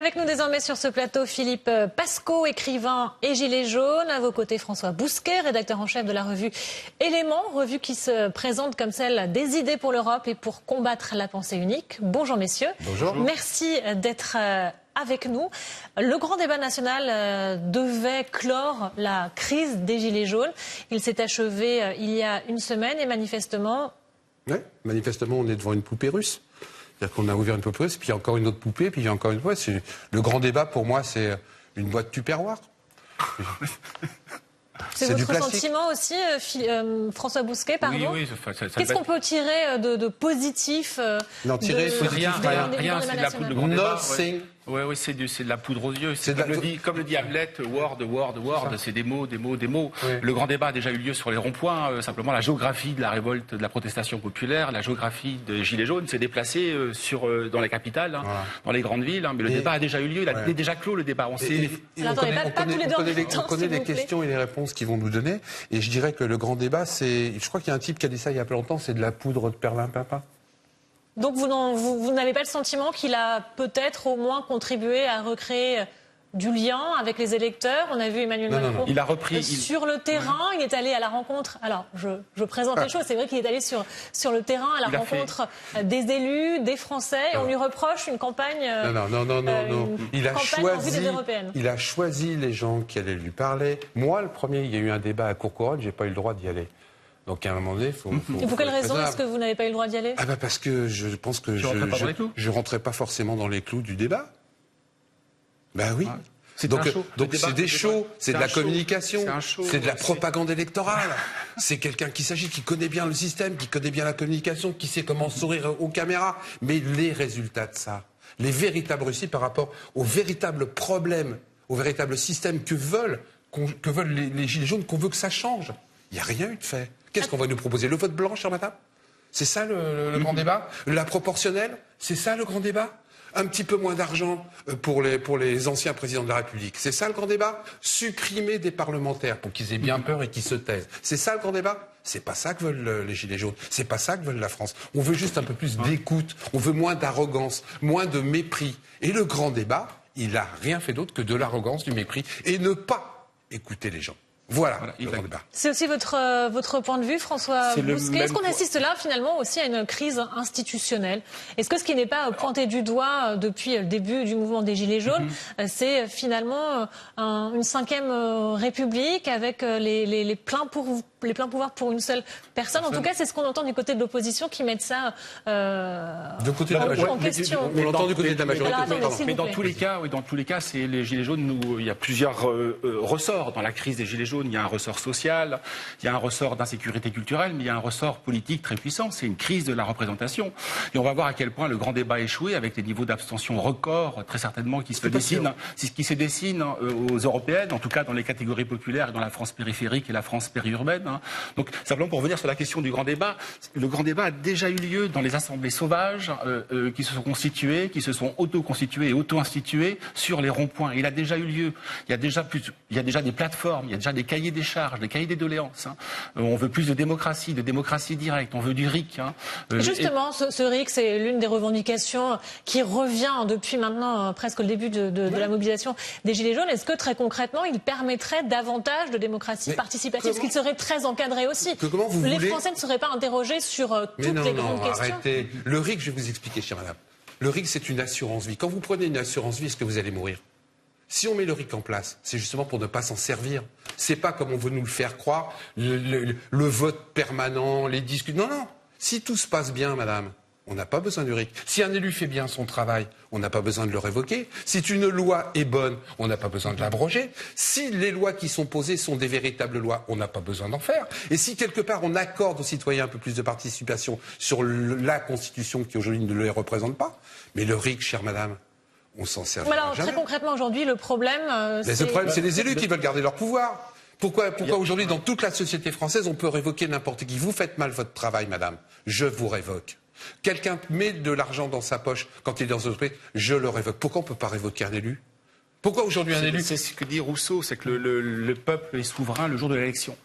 avec nous désormais sur ce plateau Philippe Pascot, écrivain et gilet jaune. À vos côtés, François Bousquet, rédacteur en chef de la revue Éléments, revue qui se présente comme celle des idées pour l'Europe et pour combattre la pensée unique. Bonjour messieurs. Bonjour. Merci d'être avec nous. Le grand débat national devait clore la crise des gilets jaunes. Il s'est achevé il y a une semaine et manifestement... Oui, manifestement, on est devant une poupée russe. C'est-à-dire qu'on a ouvert une poupée russe, puis il y a encore une autre poupée, puis il y a encore une poupée. Le grand débat, pour moi, c'est une boîte Tupperware. C'est votre sentiment aussi, François Bousquet, pardon? Oui, Qu'est-ce qu'on peut tirer de positif Non, tirer rien, c'est de la poudre. Le grand débat, oui, c'est de la poudre aux yeux. Comme le dit Hamlet, word, c'est des mots. Oui. Le grand débat a déjà eu lieu sur les ronds-points. Simplement, la géographie de la révolte, de la protestation populaire, la géographie des Gilets jaunes s'est déplacée dans la capitale, dans les grandes villes. Mais le débat a déjà eu lieu, il a déjà clos le débat. On connaît les questions et les réponses qu'ils vont nous donner. Et je dirais que le grand débat, je crois qu'il y a un type qui a dit ça il y a pas longtemps, c'est de la poudre de perlimpinpin. Donc vous n'avez pas le sentiment qu'il a peut-être au moins contribué à recréer du lien avec les électeurs? On a vu Emmanuel Macron il a repris, sur le terrain, il est allé à la rencontre. Alors, je présente les choses, c'est vrai qu'il est allé sur le terrain à la rencontre des élus, des Français, et on lui reproche une campagne. Non. Il a choisi les gens qui allaient lui parler. Moi, le premier, il y a eu un débat à Courcouronnes, j'ai pas eu le droit d'y aller. Donc à un moment donné, Et pour quelle raison est-ce que vous n'avez pas eu le droit d'y aller? Parce que je pense que je rentrais pas forcément dans les clous du débat. Ben oui. Donc c'est des shows, c'est de la communication, c'est de la propagande électorale. C'est quelqu'un qui connaît bien le système, qui connaît bien la communication, qui sait comment sourire aux caméras. Mais les résultats de ça, les véritables réussites par rapport aux véritables problèmes, au véritable système que veulent les Gilets jaunes, qu'on veut que ça change. Il n'y a rien eu de fait. Qu'est-ce qu'on va nous proposer? Le vote blanc, chère madame? C'est ça le grand débat? La proportionnelle? C'est ça le grand débat? Un petit peu moins d'argent pour les anciens présidents de la République. C'est ça le grand débat? Supprimer des parlementaires pour qu'ils aient bien peur et qu'ils se taisent. C'est ça le grand débat? C'est pas ça que veulent les Gilets jaunes. C'est pas ça que veulent la France. On veut juste un peu plus d'écoute. On veut moins d'arrogance, moins de mépris. Et le grand débat, il a rien fait d'autre que de l'arrogance, du mépris et ne pas écouter les gens. Voilà le grand débat. C'est aussi votre point de vue, François Bousquet. Est-ce qu'on assiste là, finalement, aussi à une crise institutionnelle? Est-ce que ce qui n'est pas pointé du doigt depuis le début du mouvement des Gilets jaunes, c'est finalement une 5e République avec les pleins pouvoirs pour une seule personne? En tout cas, c'est ce qu'on entend du côté de l'opposition qui mettent ça en question. On l'entend du côté de la majorité. Mais dans tous les cas, c'est les Gilets jaunes. Il y a plusieurs ressorts dans la crise des Gilets jaunes. Il y a un ressort social, il y a un ressort d'insécurité culturelle, mais il y a un ressort politique très puissant. C'est une crise de la représentation. Et on va voir à quel point le grand débat a échoué avec des niveaux d'abstention records, très certainement, qui se dessinent aux européennes, en tout cas dans les catégories populaires, dans la France périphérique et la France périurbaine. Donc, simplement pour revenir sur la question du grand débat, le grand débat a déjà eu lieu dans les assemblées sauvages qui se sont constituées, qui se sont auto-constituées et auto-instituées sur les ronds-points. Il a déjà eu lieu. Il y a déjà des plateformes, il y a déjà des cahiers des charges, des cahiers des doléances. On veut plus de démocratie directe, on veut du RIC. Justement, ce RIC, c'est l'une des revendications qui revient depuis maintenant presque le début de la mobilisation des Gilets jaunes. Est-ce que très concrètement, il permettrait davantage de démocratie participative, ce qui serait très encadré aussi? Les Français ne seraient pas interrogés sur toutes les grandes questions. Arrêtez. Le RIC, je vais vous expliquer, chère madame. Le RIC, c'est une assurance vie. Quand vous prenez une assurance vie, est-ce que vous allez mourir? Si on met le RIC en place, c'est justement pour ne pas s'en servir. C'est pas comme on veut nous le faire croire, le vote permanent, les discussions. Non. Si tout se passe bien, madame, on n'a pas besoin du RIC. Si un élu fait bien son travail, on n'a pas besoin de le révoquer. Si une loi est bonne, on n'a pas besoin de l'abroger. Si les lois qui sont posées sont des véritables lois, on n'a pas besoin d'en faire. Et si quelque part on accorde aux citoyens un peu plus de participation sur la Constitution qui aujourd'hui ne les représente pas, mais le RIC, chère madame, on s'en sert jamais. Alors, très concrètement, aujourd'hui, le problème... c'est les élus qui veulent garder leur pouvoir. Pourquoi aujourd'hui, dans toute la société française, on peut révoquer n'importe qui? Vous faites mal votre travail, madame. Je vous révoque. Quelqu'un met de l'argent dans sa poche quand il est dans une entreprise, je le révoque. Pourquoi on ne peut pas révoquer un élu? Pourquoi aujourd'hui un élu? C'est ce que dit Rousseau, c'est que le peuple est souverain le jour de l'élection.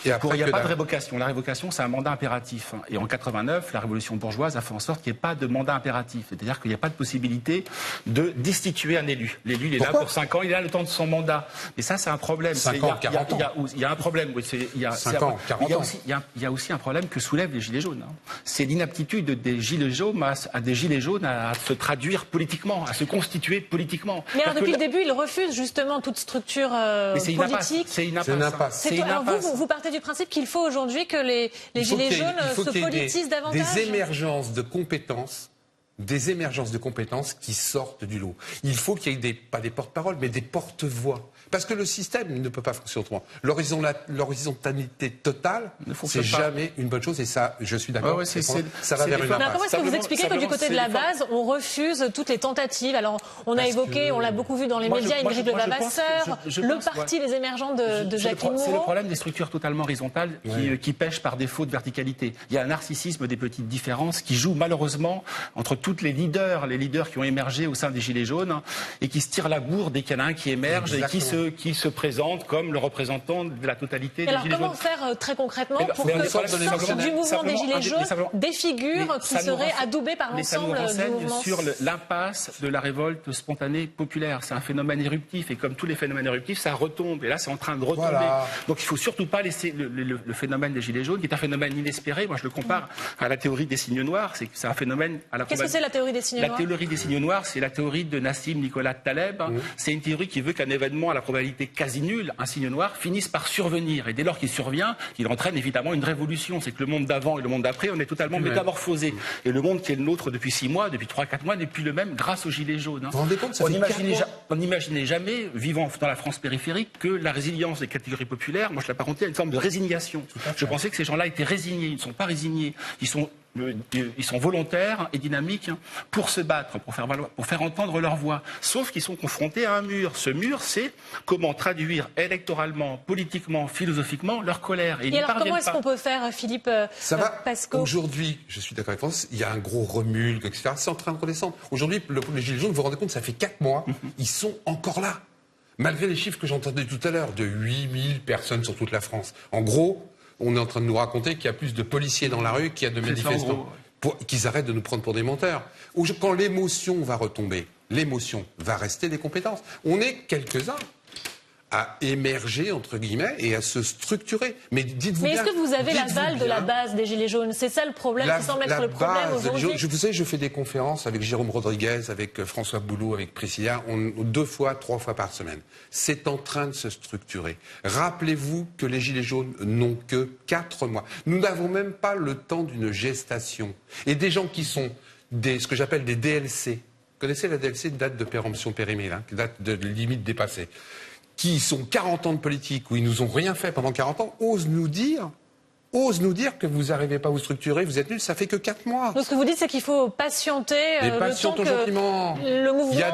Il n'y a pas de révocation. La révocation, c'est un mandat impératif. Et en 89, la révolution bourgeoise a fait en sorte qu'il n'y ait pas de mandat impératif. C'est-à-dire qu'il n'y a pas de possibilité de destituer un élu. L'élu, il est là pour 5 ans, il a le temps de son mandat. Et ça, c'est un problème. 5 ans, 40 ans. Il y a un problème. Oui, 5 ans, 40 ans. Il y a aussi un problème que soulèvent les Gilets jaunes. C'est l'inaptitude des Gilets jaunes à se traduire politiquement, à se constituer politiquement. Mais alors, depuis le début, ils refusent justement toute structure politique. C'est une impasse. Vous partez du principe qu'il faut aujourd'hui que les Gilets jaunes se politisent davantage. Des émergences de compétences. Des émergences de compétences qui sortent du lot. Il faut qu'il y ait pas des porte-paroles, mais des porte-voix. Parce que le système ne peut pas fonctionner autrement. L'horizontalité totale, c'est jamais une bonne chose. Et ça, je suis d'accord. Ça va vers une impasse. Comment est-ce que vous expliquez que du côté de la base, on refuse toutes les tentatives? Alors, on a évoqué, on l'a beaucoup vu dans les médias, Éric Levavasseur, le parti Les Émergents de Jacqueline Moreau. C'est le problème des structures totalement horizontales qui pêchent par défaut de verticalité. Il y a un narcissisme des petites différences qui joue malheureusement entre toutes les leaders qui ont émergé au sein des Gilets jaunes et qui se tirent la bourre dès qu'il y en a un qui émerge et qui se présente comme le représentant de la totalité des Gilets jaunes. Alors comment faire très concrètement pour que sortent du mouvement des Gilets jaunes des figures qui seraient adoubées par l'ensemble du mouvement? Sur l'impasse de la révolte spontanée populaire. C'est un phénomène éruptif et comme tous les phénomènes éruptifs, ça retombe. Et là, c'est en train de retomber. Voilà. Donc il ne faut surtout pas laisser le phénomène des Gilets jaunes, qui est un phénomène inespéré. Moi, je le compare à la théorie des signes noirs. C'est un phénomène à la fois... Qu'est-ce que c'est la théorie des signes noirs? La théorie des signes noirs, c'est la théorie de Nassim Nicolas Taleb. C'est une théorie qui veut qu'un événement à la probabilité quasi nulle, un signe noir, finisse par survenir. Et dès lors qu'il survient, il entraîne évidemment une révolution. C'est que le monde d'avant et le monde d'après, on est totalement métamorphosé. Et le monde qui est le nôtre depuis 6 mois, depuis 3-4 mois, n'est plus le même grâce aux Gilets jaunes. Vous vous rendez compte, on n'imaginait jamais, vivant dans la France périphérique, que la résilience des catégories populaires, moi je l'apparentais à une forme de résignation. Je pensais que ces gens-là étaient résignés. Ils ne sont pas résignés. Ils sont volontaires et dynamiques pour se battre, pour faire entendre leur voix. Sauf qu'ils sont confrontés à un mur. Ce mur, c'est comment traduire électoralement, politiquement, philosophiquement leur colère. Et alors comment est-ce qu'on peut faire, Philippe Pascaud? Aujourd'hui, je suis d'accord avec France, il y a un gros remue, etc. C'est en train de redescendre. Aujourd'hui, les Gilets jaunes, vous vous rendez compte, ça fait 4 mois, ils sont encore là. Malgré les chiffres que j'entendais tout à l'heure, de 8000 personnes sur toute la France. En gros, on est en train de nous raconter qu'il y a plus de policiers dans la rue qu'il y a de manifestants. Qu'ils arrêtent de nous prendre pour des menteurs. Quand l'émotion va retomber, l'émotion va rester des compétences. On est quelques-uns à émerger, entre guillemets, et à se structurer. Mais dites-vous bien... Mais est-ce que vous avez l'aval de la base des Gilets jaunes? C'est ça le problème qui semble être le problème aujourd'hui. Vous savez, je fais des conférences avec Jérôme Rodriguez, avec François Boulot, avec Priscilla, 2 fois, 3 fois par semaine. C'est en train de se structurer. Rappelez-vous que les Gilets jaunes n'ont que 4 mois. Nous n'avons même pas le temps d'une gestation. Et des gens qui sont ce que j'appelle des DLC. Vous connaissez la DLC, date de péremption périmée, date de limite dépassée, qui sont 40 ans de politique, où ils nous ont rien fait pendant 40 ans, osent nous dire que vous n'arrivez pas à vous structurer, vous êtes nuls, ça fait que 4 mois. Donc ce que vous dites, c'est qu'il faut patienter le temps que le mouvement... Il y a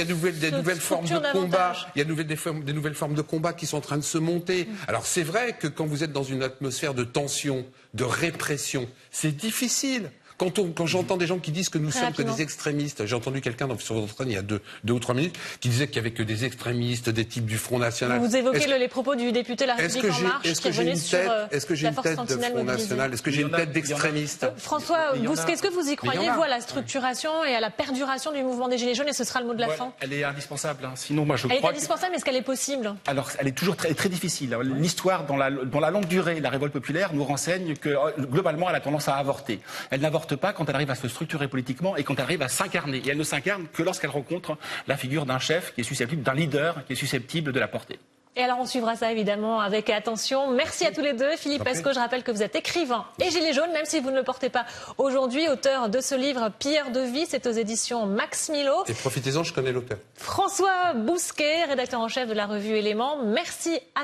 des nouvelles formes de combat. Il y a des nouvelles formes de combat qui sont en train de se monter. Alors c'est vrai que quand vous êtes dans une atmosphère de tension, de répression, c'est difficile. Quand j'entends des gens qui disent que nous sommes que des extrémistes, j'ai entendu quelqu'un sur votre train il y a 2 ou 3 minutes qui disait qu'il n'y avait que des extrémistes, des types du Front National. Vous évoquez les propos du député La République En Marche qui est venu sur Est-ce que j'ai une tête de Front National? Est-ce que j'ai une tête d'extrémiste? François Bousquet, est-ce que vous y croyez, vous, à la structuration et à la perduration du mouvement des Gilets jaunes? Et ce sera le mot de la fin. Elle est indispensable. Sinon, moi, je crois. Elle est indispensable, mais est-ce qu'elle est possible? Alors, elle est toujours très, très difficile. L'histoire, dans la longue durée, la révolte populaire nous renseigne que, globalement, elle a tendance à avorter. Elle n'avorte pas quand elle arrive à se structurer politiquement et quand elle arrive à s'incarner. Et elle ne s'incarne que lorsqu'elle rencontre la figure d'un chef qui est susceptible, d'un leader qui est susceptible de la porter. Et alors on suivra ça évidemment avec attention. Merci à tous les deux. Philippe Pascaud, je rappelle que vous êtes écrivain et gilet jaune, même si vous ne le portez pas aujourd'hui, auteur de ce livre Pilleurs de vie, c'est aux éditions Max Milo. Et profitez-en, je connais l'auteur. François Bousquet, rédacteur en chef de la revue Éléments. Merci à